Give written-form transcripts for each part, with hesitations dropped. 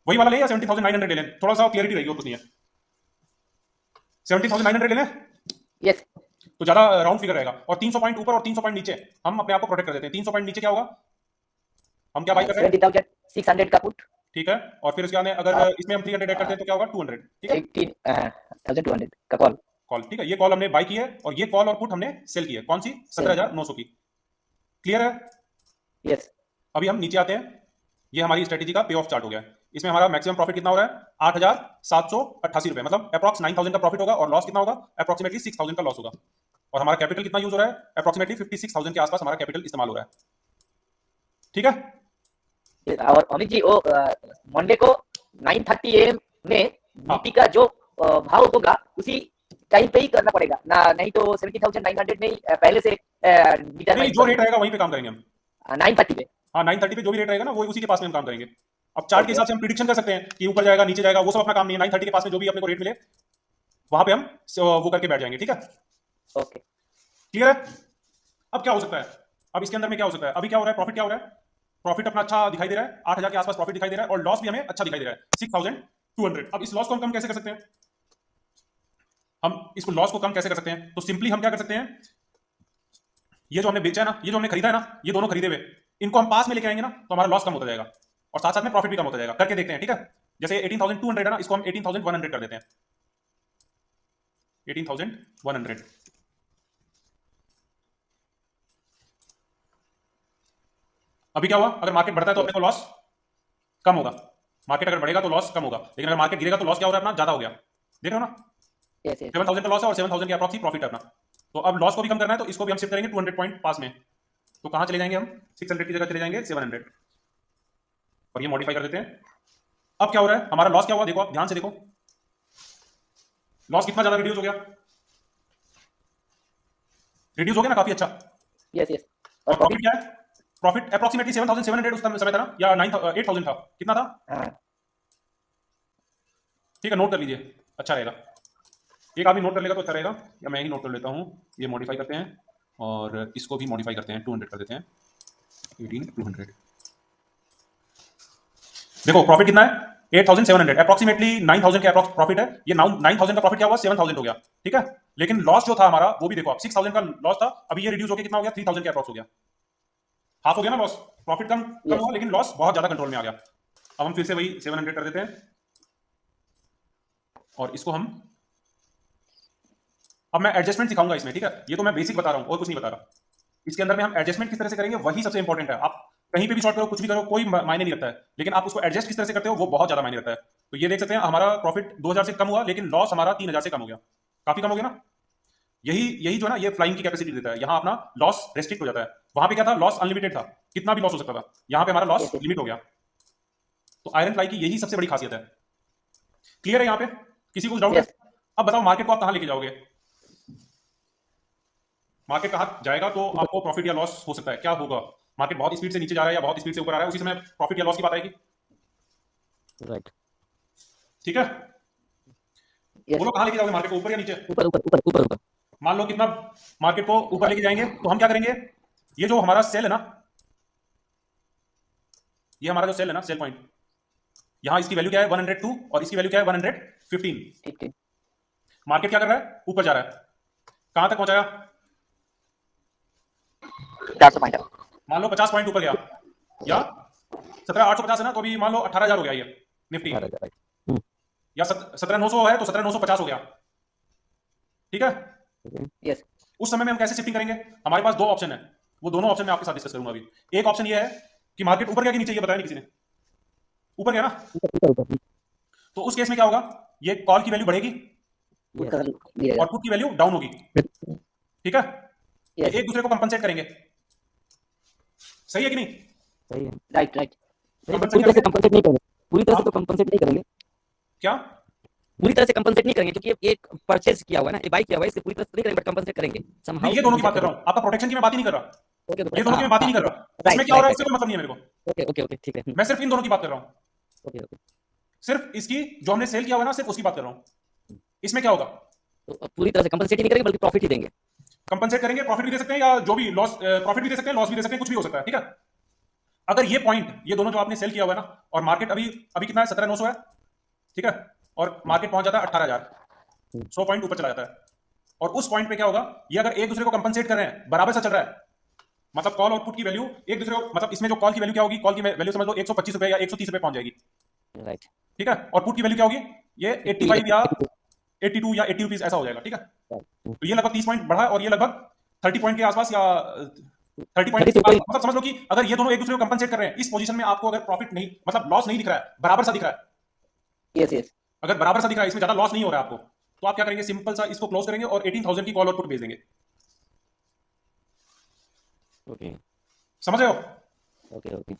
वही वाला ले या 70,900 ले लें, थोड़ा सा क्लियरिटी रहेगी और कुछ नहीं है। 70,900 ले लें यस। तो ज्यादा राउंड फिगर रहेगा। और 300 पॉइंट ऊपर और 300 पॉइंट नीचे हम अपने आप को प्रोटेक्ट कर देते हैं। 300 पॉइंट नीचे क्या होगा, हम क्या बाई कर रहे हैं? 70,600 का पुट। ठीक है। और फिर उसके बाद अगर और इसमें हम 300 ऐड करते हैं तो क्या होगा, 200। ठीक है। 18,200 का कॉल। कॉल, ठीक है, ये कॉल हमने बाई की है और ये कॉल और पुट हमने सेल की है। कौन सी? सेल। 17,900 की। क्लियर है? यस। अभी हम नीचे आते हैं। ये हमारी स्ट्रेटेजी का पे ऑफ चार्ट हो गया है। इसमें हमारा मैक्सिमम प्रॉफिट कितना हो रहा है? 8,788 रुपए, मतलब अप्रॉक्स 9,000 का प्रॉफिट होगा। और लॉस कितना होगा? अप्रॉक्सिमेटली 6,000 का लॉस होगा। और हमारा कैपिटल कितना यूज हो रहा है? अप्रॉक्सिमेटली 56,000 के आसपास हमारा कैपिटल इस्तेमाल हो रहा है। ठीक है। और अमित जी, वो मंडे को 9:30 AM में हाँ, निफ्टी का जो भाव होगा उसी टाइम पे ही करना पड़ेगा ना, नहीं तो 70,900 में ही पहले से नहीं, डिटरमाइन जो कर रेट देंगे रहेगा वहीं पे काम करेंगे हम। 9:30 पे। हाँ, 9:30 पे जो भी रेट रहेगा ना, वो उसी के पास में हम काम करेंगे। अब चार्ट के ओके हिसाब से हम प्रिडिक्शन कर सकते हैं कि ऊपर जाएगा नीचे जाएगा, वो सब अपना काम नहीं है। 9:30 के पास में जो भी अपने को रेट मिले वहां पे हम वो करके बैठ जाएंगे। ठीक है। ओके। क्लियर है? अब क्या हो सकता है? अब इसके अंदर में क्या हो सकता है? अभी क्या हो रहा है? प्रॉफिट क्या हो रहा है? प्रॉफिट अपना अच्छा दिखाई दे रहा है, 8,000 के आसपास प्रॉफिट दिखाई दे रहा है। और लॉस भी हमें अच्छा दिखाई दे रहा है, 6,200। अब इस लॉस को हम कम कैसे कर सकते हैं? हम इसको लॉस को कम कैसे कर सकते हैं? तो सिंपली हम क्या कर सकते हैं, ये जो हमने बेचा है ना, ये जो हमने खरीदा है ना, ये दोनों खरीदे हुए, इनको हम पास में लेके आएंगे ना तो हमारा लॉस कम होता जाएगा और साथ साथ में प्रॉफिट भी कम होता जाएगा। करके देखते हैं, ठीक है। जैसे 18,200 है ना, इसको हम 18,100 कर देते हैं। 18,100। अभी क्या हुआ? अगर मार्केट बढ़ता है तो अपने यस को लॉस कम होगा। मार्केट अगर बढ़ेगा तो लॉस कम होगा, लेकिन अगर मार्केट गिरेगा तो लॉस क्या हो रहा है अपना? ज्यादा हो गया। देख रहे हो ना? Yes yes. 7,000 का लॉस है और 7,000 के अप्रॉक्स ही प्रॉफिट है अपना। तो अब लॉस को भी कम करना है तो इसको भी हम शिफ्ट करेंगे 200 पॉइंट पास में। तो कहां चले जाएंगे हम? 600 की जगह चले जाएंगे 700। और ये मॉडिफाई कर देते हैं। अब क्या हो रहा है? हमारा लॉस क्या हुआ? देखो, आप ध्यान से देखो, लॉस कितना ज्यादा रिड्यूस हो गया। रिड्यूस हो गया ना काफी अच्छा। Yes yes. और और प्रॉफिट प्रॉफिट। क्या है? प्रॉफिट अप्रॉक्सिमेटली 7,700 उस समय था ना, या 8,000 था? कितना था? हाँ। ठीक है, नोट कर लीजिए, अच्छा रहेगा। एक आदमी नोट कर लेगा तो अच्छा रहेगा, या मैं ही नोट कर लेता हूँ। ये मॉडिफाई करते हैं और इसको भी मॉडिफाई करते हैं, 200 कर देते हैं। 18,200। देखो प्रॉफिट कितना है? 8,700, अप्रॉक्सिमेटली 9,000 के अप्रॉक्स प्रॉफिट है। ये 9,000 का प्रॉफिट क्या हुआ? 7,000 हो गया। ठीक है। लेकिन लॉस जो था हमारा वो भी देखो, आप 6,000 का लॉस था, अभी ये रिड्यूस होकर कितना हो गया? 3,000 के अप्रॉक्स हो गया। हाफ हो गया ना लॉस। प्रॉफिट कम कम यस हुआ लेकिन लॉस बहुत ज्यादा कंट्रोल में आ गया। अब हम फिर से वही 700 कर देते हैं और इसको हम, अब मैं एडजस्टमेंट सिखाऊंगा इसमें, ठीक है। ये तो मैं बेसिक बता रहा हूँ और कुछ नहीं बता रहा। इसके अंदर में हम एडजस्टमेंट किस तरह से करेंगे वही सबसे इंपॉर्टेंट है। आप कहीं पे भी शॉर्ट करो, कुछ भी करो, कोई मायने नहीं रखता है, लेकिन आप उसको एडजस्ट किस तरह से करते हो वो बहुत ज्यादा मायने रखता है। तो ये देख सकते हैं, हमारा प्रॉफिट 2,000 से कम हुआ लेकिन लॉस हमारा 3,000 से कम हो गया। काफी कम हो गया ना। यही यही जो है ना, ये फ्लाइंग की कैपेसिटी देता है। यहाँ अपना लॉस रेस्ट्रिक्ट हो जाता है। वहां पे क्या था? लॉस अनलिमिटेड था, कितना भी लॉस हो सकता था। यहाँ पे हमारा लॉस यस यस। लिमिट हो गया। तो आयरन फ्लाई की यही सबसे बड़ी खासियत है। क्लियर है यहाँ पे? किसी को डाउट है? यस। अब बताओ, मार्केट को आप कहाँ लेके जाओगे? मार्केट कहाँ जाएगा तो आपको प्रॉफिट या लॉस हो सकता है, क्या होगा? मार्केट बहुत स्पीड से नीचे जा रहा है या बहुत स्पीड से ऊपर आ रहा है, उसी समय प्रॉफिट या लॉस की बात आएगी। राइट। ठीक है। यस। बोलो कहाँ लेके जाओगे मार्केट को, ऊपर या नीचे? ऊपर ऊपर ऊपर ऊपर ऊपर। मान लो कितना मार्केट को ऊपर लेके जाएंगे तो हम क्या करेंगे? ये जो हमारा सेल है ना, ये हमारा जो सेल है ना, सेल पॉइंट, यहाँ इसकी वैल्यू क्या है? 102 और इसकी वैल्यू क्या है? 115। 15। मार्केट क्या कर रहा है? ऊपर जा रहा है। कहां तक पहुंचाया? 400 पॉइंट। मान लो 50 पॉइंट ऊपर गया, या 17,850 है ना, तो अभी मान लो 18,000 हो गया ये निफ्टी। 18,000। राइट। या 17,900 है तो 17,950 हो गया। ठीक है। यस। उस समय में हम कैसे शिफ्टिंग करेंगे? हमारे पास दो ऑप्शन है, वो दोनों ऑप्शन मैं आपके साथ डिस्कस करूंगा अभी। एक ऑप्शन ये है कि मार्केट ऊपर गया कि नीचे, ये बताया नहीं किसी ने। ऊपर गया ना, ऊपर ऊपर ऊपर। तो उस केस में क्या होगा? ये कॉल की वैल्यू बढ़ेगी पुट का गिरेगा। और पुट की वैल्यू डाउन होगी। ठीक है। ये यस। एक दूसरे को कंपनसेट करेंगे। सही है कि नहीं? सही है। Right right. नहीं, बट कंपनसेट पूरी तरह से करेंगे। कंपनसेट नहीं करेंगे। पूरी तरह से हाँ, तो कंपनसेट नहीं करेंगे। क्या? पूरी तरह से कंपनसेट नहीं करेंगे, क्योंकि ये एक परचेज किया हुआ है ना, ये बाई किया हुआ है, इससे पूरी तरह से नहीं करेंगे, बट कंपनसेट करेंगे नहीं, समहाउ ये दोनों की नीचे बात कर करेंगे। रहा हूं, आपका प्रोटेक्शन की मैं बात ही नहीं कर रहा। Okay okay. ये दोनों हाँ की मैं बात ही हाँ। नहीं कर रहा। इसमें राइट क्या हो राइट रहा है राइट। उससे कोई मतलब नहीं है मेरे को। ओके ओके ओके ठीक है। मैं सिर्फ इन दोनों की बात कर रहा हूं। Okay okay. सिर्फ इसकी जो हमने सेल किया हुआ है ना, सिर्फ उसकी बात कर रहा हूं। इसमें क्या होगा? तो अब पूरी तरह से कंपनसेट ही नहीं करेंगे, बल्कि प्रॉफिट ही देंगे। कंपनसेट करेंगे, प्रॉफिट भी दे सकते हैं, या जो भी लॉस, प्रॉफिट भी दे सकते हैं, लॉस भी दे सकते हैं, कुछ भी हो सकता है। ठीक है। अगर ये पॉइंट, ये दोनों जो आपने सेल किया हुआ है ना, और मार्केट अभी अभी कितना है, 17,900 है, ठीक है, और मार्केट पहुंच जाता है 18,000, 100 पॉइंट ऊपर चला जाता है। और उस पॉइंट पे क्या होगा, ये अगर एक दूसरे को कंपनसेट कर रहे हैं, बराबर सा चल रहा है, मतलब कॉल और पुट की वैल्यू एक दूसरे को, मतलब इसमें जो कॉल की वैल्यू क्या होगी, कॉल की वैल्यू समझ लो 125 रुपए या 130 रुपए पहुंच जाएगी, राइट। ठीक है, और पुट की वैल्यू क्या होगी, ये 85 या 82 या 80 रुपीज ऐसा हो जाएगा, ठीक है। तो ये लगभग 30 पॉइंट बढ़ा और ये लगभग 30 पॉइंट के आसपास या 30 पॉइंट थर्टी के से ऊपर। आसपास, मतलब समझ लो कि अगर ये दोनों एक दूसरे को कंपनसेट कर रहे हैं, इस पोजीशन में आपको अगर प्रॉफिट नहीं, मतलब लॉस नहीं दिख रहा है, बराबर सा दिख रहा है, यस यस। अगर बराबर सा दिख रहा है, इसमें ज्यादा लॉस नहीं हो रहा है आपको, तो आप क्या करेंगे, सिंपल सा इसको क्लोज करेंगे और 18,000 की कॉल और पुट भेज देंगे। ओके समझ रहे हो? Okay okay.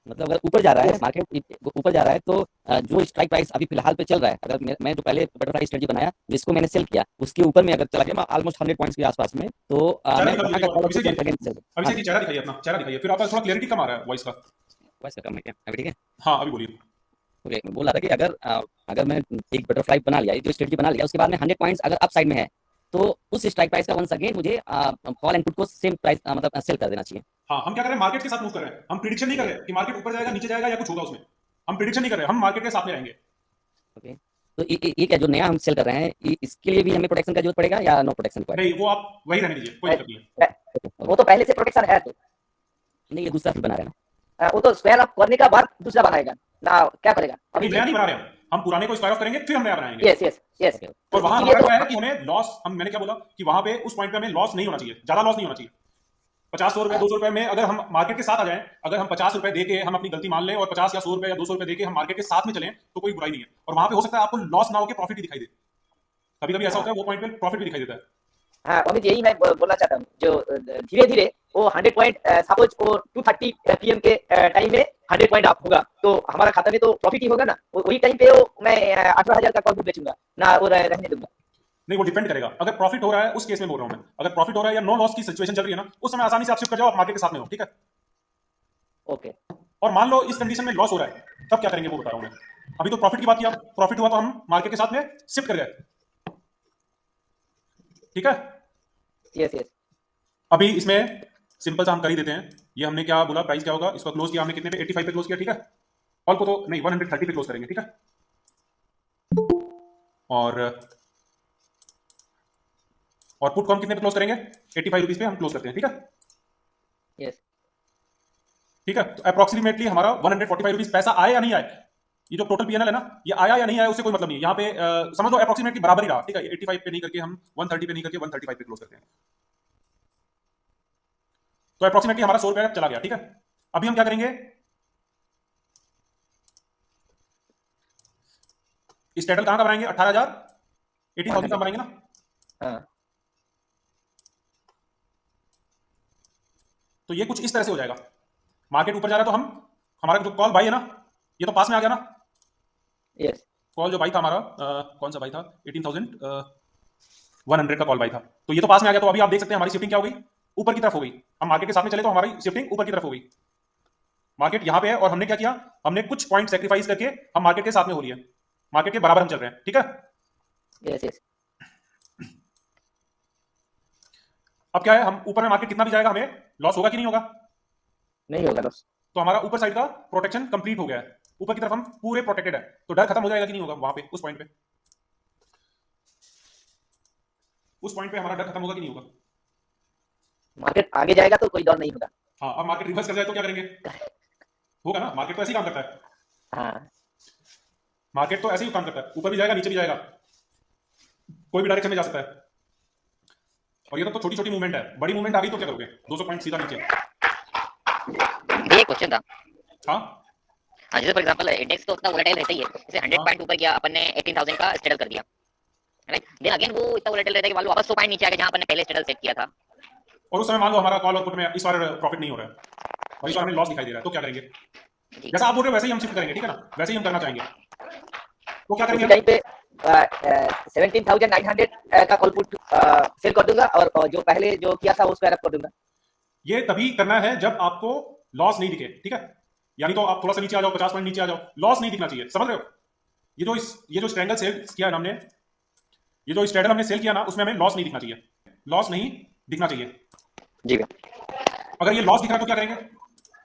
मतलब अगर ऊपर जा रहा है मार्केट, ऊपर जा रहा है तो जो स्ट्राइक प्राइस अभी फिलहाल पे चल रहा है, अगर मैं जो पहले बटरफ्लाई स्ट्रेटजी बनाया जिसको मैंने सेल किया, उसके ऊपर में अगर चला गया ऑलमोस्ट 100 पॉइंट्स के आसपास में, तो चेहरा मैं दिखा वहां दीजिए का एक बार, कॉल अभिषेक जी, सेल अभिषेक जी चेहरा दिखाइए, अपना चेहरा दिखाइए, फिर आपका थोड़ा क्लियरिटी कम आ रहा है वॉइस का। बस कर मैं क्या अभी ठीक है। हाँ अभी बोलिए। ओके, मैं बोल रहा था कि अगर अगर मैं एक बटरफ्लाई बना लिया, जो स्ट्रेटजी बना लिया, उसके बाद में 100 पॉइंट्स अगर अप साइड में है, तो उस स्ट्राइक प्राइस का वंस अगेन मुझे कॉल एंड पुट को सेम प्राइस मतलब सेल कर देना चाहिए। हाँ, हम क्या कर रहे हैं, मार्केट के साथ मूव कर रहे हैं, हम प्रिडिक्शन नहीं कर ओके रहे कि मार्केट ऊपर जाएगा नीचे जाएगा या कुछ होगा उसमें, हम प्रिडिक्शन नहीं कर रहे, हम मार्केट के साथ में रहेंगे। ओके। तो ये क्या जो नया हम सेल कर रहे हैं, इसके लिए भी हमें प्रोटेक्शन का जरूरत पड़ेगा या नो प्रोटेक्शन रिक्वायर्ड? नहीं, वो आप वही रहने दीजिए, कोई दिक्कत नहीं है। वो तो पहले से प्रोटेक्शन है तो नहीं, ये दूसरा फिर बना रहे हैं ना। वो तो स्क्वायर ऑफ करने का बाद दूसरा बनाएगा ना, क्या करेगा अभी नहीं, नया नहीं बना रहे हम पुराने को स्क्वायर ऑफ करेंगे फिर हम नया बनाएंगे। Yes yes yes. और तो वहां इसीलिए हमारा तो क्या है कि हमें लॉस, हम मैंने क्या बोला कि वहां पे उस पॉइंट पे हमें लॉस नहीं होना चाहिए, ज्यादा लॉस नहीं होना चाहिए। 50 100 रुपए 200 रुपए में अगर हम मार्केट के साथ आ जाएं, अगर हम 50 रुपए देके हम अपनी गलती मान लें और 50 या 100 रुपए या 200 रुपए देके हम मार्केट के साथ में चलें, तो कोई बुराई नहीं है। और वहां पे हो सकता है आपको लॉस ना होकर प्रॉफिट ही दिखाई दे, कभी कभी ऐसा हाँ होता है वो पॉइंट पे प्रॉफिट भी दिखाई देता है। हाँ, अमित यही मैं बोलना चाहता हूँ, जो धीरे धीरे वो 100 पॉइंट सपोज वो 2:30 पीएम के टाइम में 100 पॉइंट अप होगा, तो हमारा खाता में तो प्रॉफिट ही होगा ना। वही टाइम पे वो मैं 18,000 का कॉल बेचूंगा ना, वो रहने दूंगा। नहीं, वो डिपेंड करेगा, अगर प्रॉफिट हो रहा है उस केस में बोल रहा हूं मैं, अगर प्रॉफिट हो रहा है या नो लॉस की सिचुएशन चल रही है ना, उस समय आसानी से आप शिफ्ट कर जाओ, आप मार्केट के साथ में हो, ठीक है। ओके और मान लो इस कंडीशन में लॉस हो रहा है, तब क्या करेंगे वो बता रहा हूं मैं। अभी तो प्रॉफिट की बात किया, प्रॉफिट हुआ तो हम मार्केट के साथ में शिफ्ट कर गए, ठीक है। Yes yes. अभी इसमें सिंपल सा हम कर ही देते हैं, ये हमने क्या बोला, प्राइस क्या होगा, इसको क्लोज किया हमने कितने पे, 85 पे क्लोज किया, ठीक है। कॉल को तो नहीं, 130 पे क्लोज करेंगे, ठीक है। और पुट को हम कितने पे क्लोज करेंगे, 85 रुपीज पे हम क्लोज करते हैं, ठीक है। यस ठीक है, तो अप्रोक्सीमेटली हमारा 145 रुपीज पैसा आए या नहीं आए, ये जो टोटल पीएनएल है ना, ये आया या नहीं आया उससे कोई मतलब नहीं है। यहाँ पे समझ लो अप्रोक्सीमेटली बराबर ही रहा, ठीक है। 85 पे नहीं करके हम 130 पे नहीं करके 135 पे क्लोज करते हैं, तो अप्रोक्सीमेटली हमारा 100 रुपया चला गया, ठीक है। अभी हम क्या करेंगे, इस टाइटल कहां का बनाएंगे, 18,000, 18,000 का 100 बनाएंगे ना। हाँ तो ये कुछ इस तरह से हो जाएगा, मार्केट ऊपर जा रहा है तो हम, हमारा जो कॉल भाई है ना, ये तो पास में आ गया ना। यस कॉल जो भाई था हमारा, कौन सा भाई था, 18,100 का कॉल भाई था, तो ये तो पास में आ गया। तो अभी आप देख सकते हैं हमारी शिफ्टिंग क्या हो गई, ऊपर की तरफ हो गई। हम मार्केट के साथ में चले तो हमारी शिफ्टिंग ऊपर की तरफ हो गई। मार्केट यहाँ पे है और हमने क्या किया, हमने कुछ पॉइंट सेक्रीफाइस करके हम मार्केट के साथ में हो रही है, मार्केट के बराबर हम चल रहे हैं, ठीक है। Yes yes. अब क्या है, हम ऊपर में मार्केट कितना भी जाएगा हमें लॉस होगा कि नहीं होगा, नहीं होगा बस। तो हमारा ऊपर साइड का प्रोटेक्शन कंप्लीट हो गया है, ऊपर की तरफ हम पूरे प्रोटेक्टेड है, तो डर खत्म हो जाएगा कि नहीं होगा वहां पे, उस पॉइंट पे, उस पॉइंट पे हमारा डर खत्म होगा कि नहीं होगा। मार्केट आगे जाएगा तो कोई डर नहीं होगा। हाँ, अब मार्केट रिवर्स कर जाए तो क्या करेंगे, होगा ना, मार्केट तो ऐसे ही काम करता है, हाँ मार्केट तो ऐसे ही काम करता है, ऊपर भी जाएगा नीचे भी जाएगा, कोई भी डायरेक्शन में जा सकता है। और ये तो छोटी छोटी मूवमेंट है, बड़ी मूवमेंट आ गई तो क्या करोगे, 200 पॉइंट सीधा नीचे। ये क्वेश्चन था। हाँ हाँ, जैसे फॉर एग्जांपल इंडेक्स तो उतना वोलेटाइल रहता ही है, जैसे 100 हाँ पॉइंट ऊपर गया, अपन ने 18,000 का स्टेटल कर दिया, राइट। देन अगेन वो इतना वोलेटाइल रहता है कि मान लो वापस 100 पॉइंट नीचे आ गया जहां अपन ने पहले स्टेटल सेट किया था। और उस समय मान लो हमारा कॉल और पुट में इस बार प्रॉफिट नहीं हो रहा है और इस जी बार हमें लॉस दिखाई दे रहा है, तो क्या करेंगे, जी। जैसा आप बोल रहे हो वैसे ही हम शिफ्ट करेंगे, ठीक है ना, वैसे ही हम करना चाहेंगे। तो क्या करेंगे उसी हम, टाइम पे 17,900 का कॉल पुट सेल कर दूंगा, और जो पहले जो किया था उसको एरप कर दूंगा। ये तभी करना है जब आपको लॉस नहीं दिखे, ठीक है। यानी तो आप थोड़ा सा नीचे आ जाओ, 50 पॉइंट नीचे आ जाओ, लॉस नहीं दिखना चाहिए, समझ रहे हो। ये जो स्ट्रैंगल सेल किया है हमने, ये जो स्ट्रैडल हमने सेल किया ना, उसमें हमें लॉस नहीं दिखना चाहिए, लॉस नहीं दिखना चाहिए। जी अगर ये लॉस दिख रहा है तो क्या करेंगे,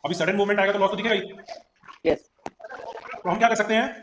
अभी सडन मूवमेंट आएगा तो लॉस तो दिखेगा ही। यस। तो हम क्या कर सकते हैं,